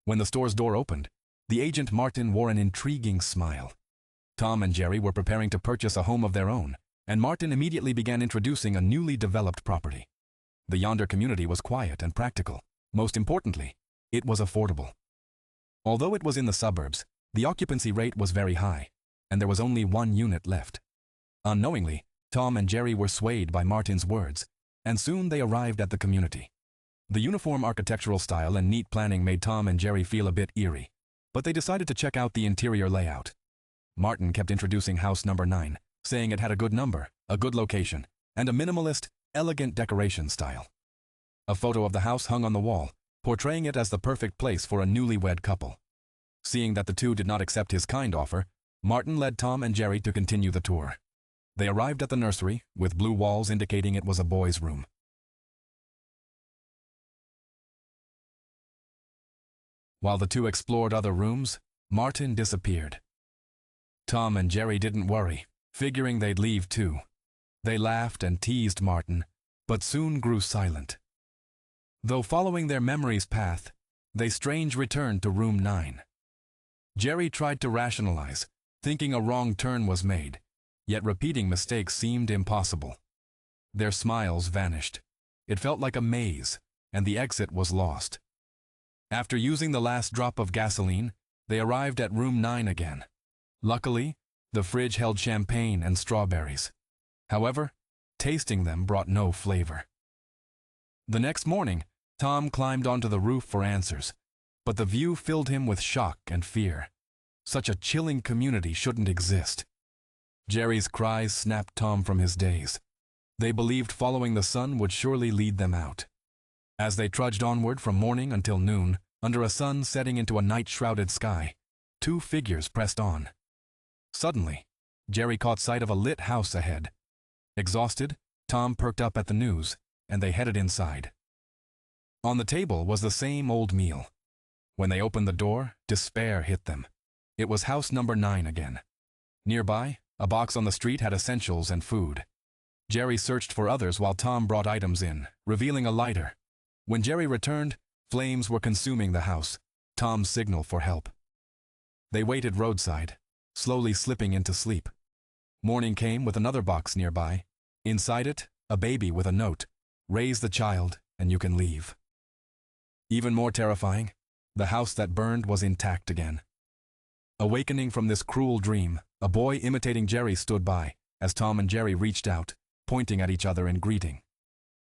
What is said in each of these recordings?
When the store's door opened, the agent Martin wore an intriguing smile. Tom and Jerry were preparing to purchase a home of their own, and Martin immediately began introducing a newly developed property. The Yonder community was quiet and practical. Most importantly, it was affordable. Although it was in the suburbs, the occupancy rate was very high, and there was only one unit left. Unknowingly, Tom and Jerry were swayed by Martin's words, and soon they arrived at the community. The uniform architectural style and neat planning made Tom and Jerry feel a bit eerie, but they decided to check out the interior layout. Martin kept introducing house number 9, saying it had a good number, a good location, and a minimalist, elegant decoration style. A photo of the house hung on the wall, portraying it as the perfect place for a newlywed couple. Seeing that the two did not accept his kind offer, Martin led Tom and Jerry to continue the tour. They arrived at the nursery, with blue walls indicating it was a boy's room. While the two explored other rooms, Martin disappeared. Tom and Jerry didn't worry, figuring they'd leave too. They laughed and teased Martin, but soon grew silent. Though following their memory's path, they strange returned to room 9. Jerry tried to rationalize, thinking a wrong turn was made, yet repeating mistakes seemed impossible. Their smiles vanished. It felt like a maze, and the exit was lost. After using the last drop of gasoline, they arrived at room 9 again. Luckily, the fridge held champagne and strawberries. However, tasting them brought no flavor. The next morning, Tom climbed onto the roof for answers, but the view filled him with shock and fear. Such a chilling community shouldn't exist. Jerry's cries snapped Tom from his daze. They believed following the sun would surely lead them out. As they trudged onward from morning until noon, under a sun setting into a night-shrouded sky, two figures pressed on. Suddenly, Jerry caught sight of a lit house ahead. Exhausted, Tom perked up at the news, and they headed inside. On the table was the same old meal. When they opened the door, despair hit them. It was house number 9 again. Nearby, a box on the street had essentials and food. Jerry searched for others while Tom brought items in, revealing a lighter. When Jerry returned, flames were consuming the house, Tom's signal for help. They waited roadside, slowly slipping into sleep. Morning came with another box nearby. Inside it, a baby with a note, "Raise the child, and you can leave." Even more terrifying, the house that burned was intact again. Awakening from this cruel dream, a boy imitating Jerry stood by, as Tom and Jerry reached out, pointing at each other in greeting.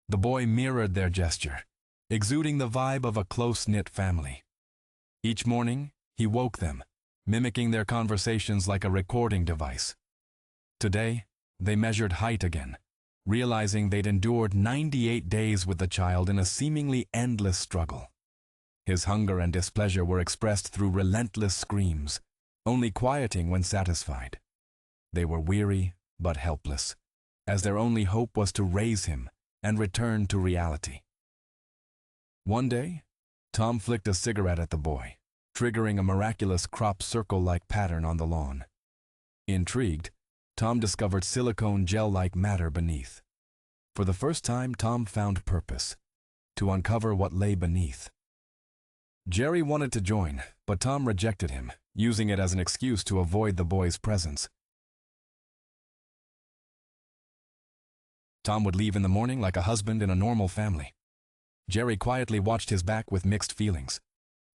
The boy mirrored their gesture, exuding the vibe of a close-knit family. Each morning, he woke them, mimicking their conversations like a recording device. Today, they measured height again, realizing they'd endured 98 days with the child in a seemingly endless struggle. His hunger and displeasure were expressed through relentless screams, only quieting when satisfied. They were weary but helpless, as their only hope was to raise him and return to reality. One day, Tom flicked a cigarette at the boy, triggering a miraculous crop circle-like pattern on the lawn. Intrigued, Tom discovered silicone gel-like matter beneath. For the first time, Tom found purpose, to uncover what lay beneath. Jerry wanted to join, but Tom rejected him, using it as an excuse to avoid the boy's presence. Tom would leave in the morning like a husband in a normal family. Jerry quietly watched his back with mixed feelings.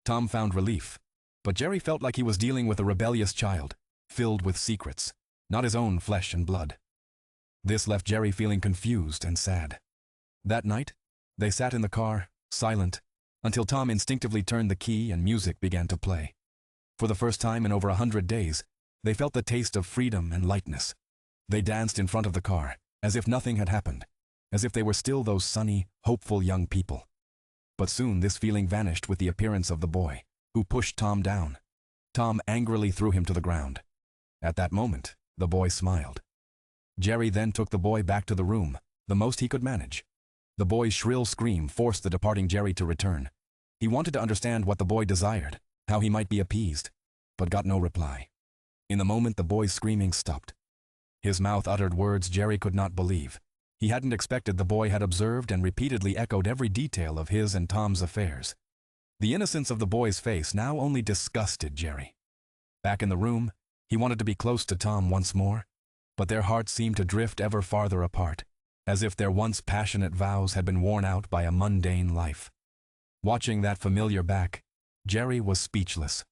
Tom found relief, but Jerry felt like he was dealing with a rebellious child, filled with secrets, not his own flesh and blood. This left Jerry feeling confused and sad. That night, they sat in the car, silent, until Tom instinctively turned the key and music began to play. For the first time in over 100 days, they felt the taste of freedom and lightness. They danced in front of the car, as if nothing had happened, as if they were still those sunny, hopeful young people. But soon this feeling vanished with the appearance of the boy, who pushed Tom down. Tom angrily threw him to the ground. At that moment, the boy smiled. Jerry then took the boy back to the room, the most he could manage. The boy's shrill scream forced the departing Jerry to return. He wanted to understand what the boy desired, how he might be appeased, but got no reply. In the moment, the boy's screaming stopped. His mouth uttered words Jerry could not believe. He hadn't expected the boy had observed and repeatedly echoed every detail of his and Tom's affairs. The innocence of the boy's face now only disgusted Jerry. Back in the room, he wanted to be close to Tom once more, but their hearts seemed to drift ever farther apart, as if their once passionate vows had been worn out by a mundane life. Watching that familiar back, Jerry was speechless.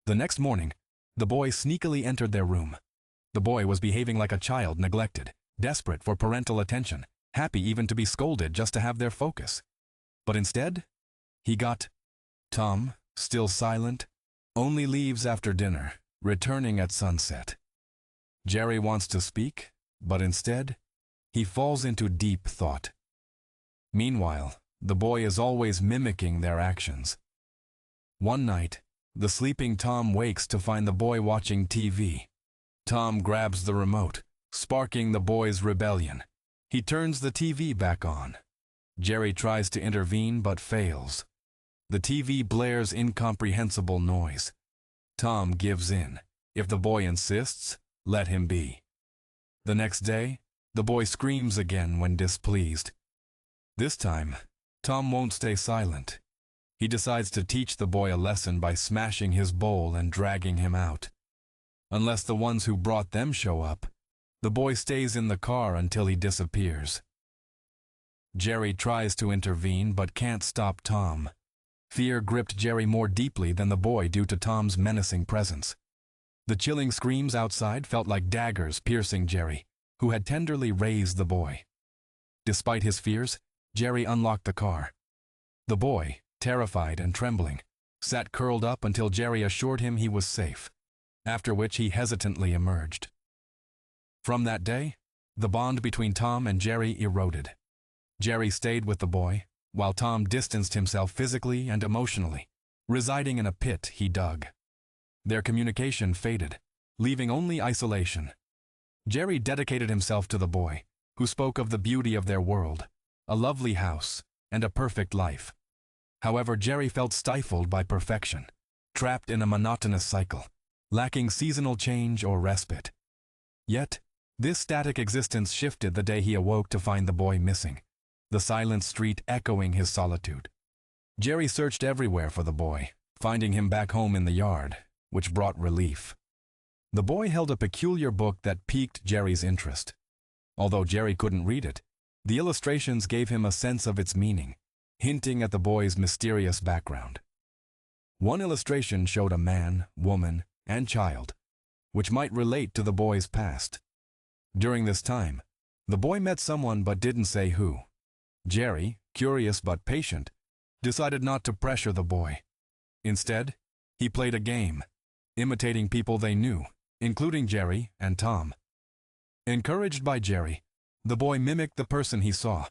The next morning, the boy sneakily entered their room. The boy was behaving like a child neglected, desperate for parental attention, happy even to be scolded just to have their focus. But instead, he got Tom, still silent, only leaves after dinner, returning at sunset. Jerry wants to speak, but instead, he falls into deep thought. Meanwhile, the boy is always mimicking their actions. One night, the sleeping Tom wakes to find the boy watching TV. Tom grabs the remote, sparking the boy's rebellion. He turns the TV back on. Jerry tries to intervene but fails. The TV blares incomprehensible noise. Tom gives in. If the boy insists, let him be. The next day, the boy screams again when displeased. This time, Tom won't stay silent. He decides to teach the boy a lesson by smashing his bowl and dragging him out. Unless the ones who brought them show up, the boy stays in the car until he disappears. Jerry tries to intervene but can't stop Tom. Fear gripped Jerry more deeply than the boy due to Tom's menacing presence. The chilling screams outside felt like daggers piercing Jerry, who had tenderly raised the boy. Despite his fears, Jerry unlocked the car. The boy, terrified and trembling, sat curled up until Jerry assured him he was safe, after which he hesitantly emerged. From that day, the bond between Tom and Jerry eroded. Jerry stayed with the boy, while Tom distanced himself physically and emotionally, residing in a pit he dug. Their communication faded, leaving only isolation. Jerry dedicated himself to the boy, who spoke of the beauty of their world, a lovely house, and a perfect life. However, Jerry felt stifled by perfection, trapped in a monotonous cycle, lacking seasonal change or respite. Yet, this static existence shifted the day he awoke to find the boy missing, the silent street echoing his solitude. Jerry searched everywhere for the boy, finding him back home in the yard, which brought relief. The boy held a peculiar book that piqued Jerry's interest. Although Jerry couldn't read it, the illustrations gave him a sense of its meaning, hinting at the boy's mysterious background. One illustration showed a man, woman, and child, which might relate to the boy's past. During this time, the boy met someone but didn't say who. Jerry, curious but patient, decided not to pressure the boy. Instead, he played a game, imitating people they knew, including Jerry and Tom. Encouraged by Jerry, the boy mimicked the person he saw,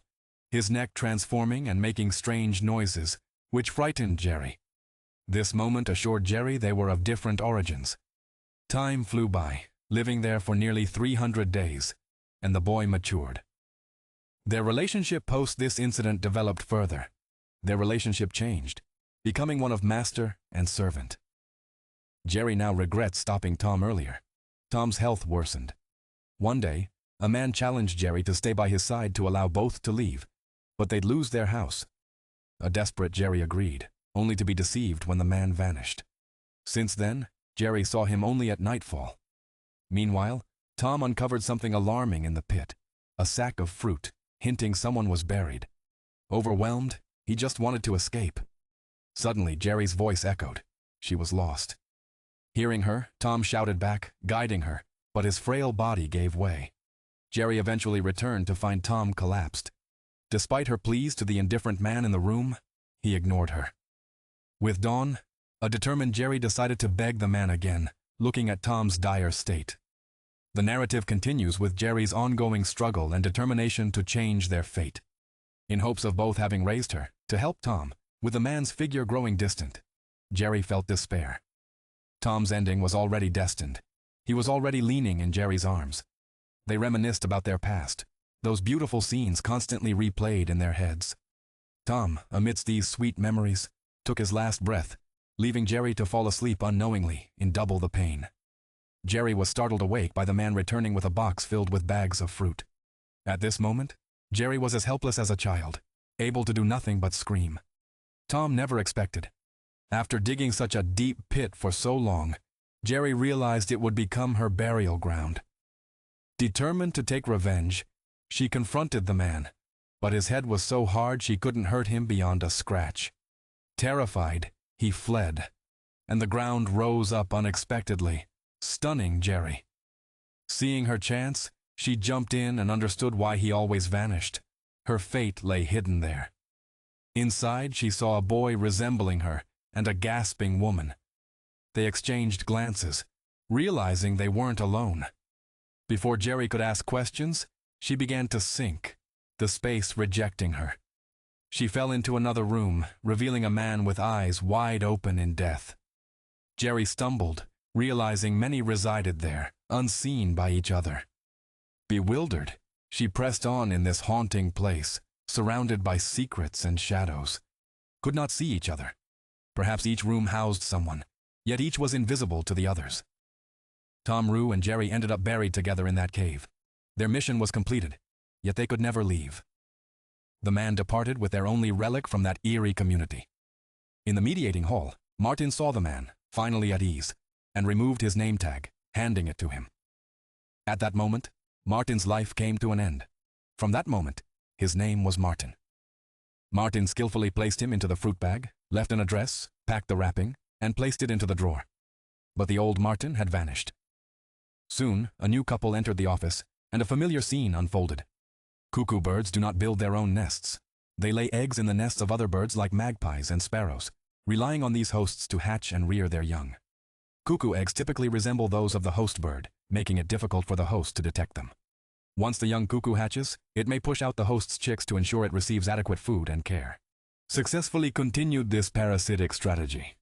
his neck transforming and making strange noises, which frightened Jerry. This moment assured Jerry they were of different origins. Time flew by, living there for nearly 300 days, and the boy matured. Their relationship post this incident developed further. Their relationship changed, becoming one of master and servant. Jerry now regrets stopping Tom earlier. Tom's health worsened. One day, a man challenged Jerry to stay by his side to allow both to leave, but they'd lose their house. A desperate Jerry agreed, only to be deceived when the man vanished. Since then, Jerry saw him only at nightfall. Meanwhile, Tom uncovered something alarming in the pit, a sack of fruit, hinting someone was buried. Overwhelmed, he just wanted to escape. Suddenly, Jerry's voice echoed. She was lost. Hearing her, Tom shouted back, guiding her, but his frail body gave way. Jerry eventually returned to find Tom collapsed. Despite her pleas to the indifferent man in the room, he ignored her. With dawn, a determined Jerry decided to beg the man again, looking at Tom's dire state. The narrative continues with Jerry's ongoing struggle and determination to change their fate. In hopes of both having raised her, to help Tom, with the man's figure growing distant, Jerry felt despair. Tom's ending was already destined. He was already leaning in Jerry's arms. They reminisced about their past, those beautiful scenes constantly replayed in their heads. Tom, amidst these sweet memories, took his last breath, leaving Jerry to fall asleep unknowingly in double the pain. Jerry was startled awake by the man returning with a box filled with bags of fruit. At this moment, Jerry was as helpless as a child, able to do nothing but scream. Tom never expected, After digging such a deep pit for so long, Jerry realized it would become her burial ground. Determined to take revenge, she confronted the man, but his head was so hard she couldn't hurt him beyond a scratch. Terrified, he fled, and the ground rose up unexpectedly, stunning Jerry. Seeing her chance, she jumped in and understood why he always vanished. Her fate lay hidden there. Inside, she saw a boy resembling her and a gasping woman. They exchanged glances, realizing they weren't alone. Before Jerry could ask questions, she began to sink, the space rejecting her. She fell into another room, revealing a man with eyes wide open in death. Jerry stumbled, realizing many resided there, unseen by each other. Bewildered, she pressed on in this haunting place, surrounded by secrets and shadows. Could not see each other. Perhaps each room housed someone, yet each was invisible to the others. Tom Rue and Jerry ended up buried together in that cave. Their mission was completed, yet they could never leave. The man departed with their only relic from that eerie community. In the mediating hall, Martin saw the man, finally at ease, and removed his name tag, handing it to him. At that moment, Martin's life came to an end. From that moment, his name was Martin. Martin skillfully placed him into the fruit bag, left an address, packed the wrapping, and placed it into the drawer. But the old Martin had vanished. Soon, a new couple entered the office, and a familiar scene unfolded. Cuckoo birds do not build their own nests. They lay eggs in the nests of other birds like magpies and sparrows, relying on these hosts to hatch and rear their young. Cuckoo eggs typically resemble those of the host bird, making it difficult for the host to detect them. Once the young cuckoo hatches, it may push out the host's chicks to ensure it receives adequate food and care. Successfully continued this parasitic strategy.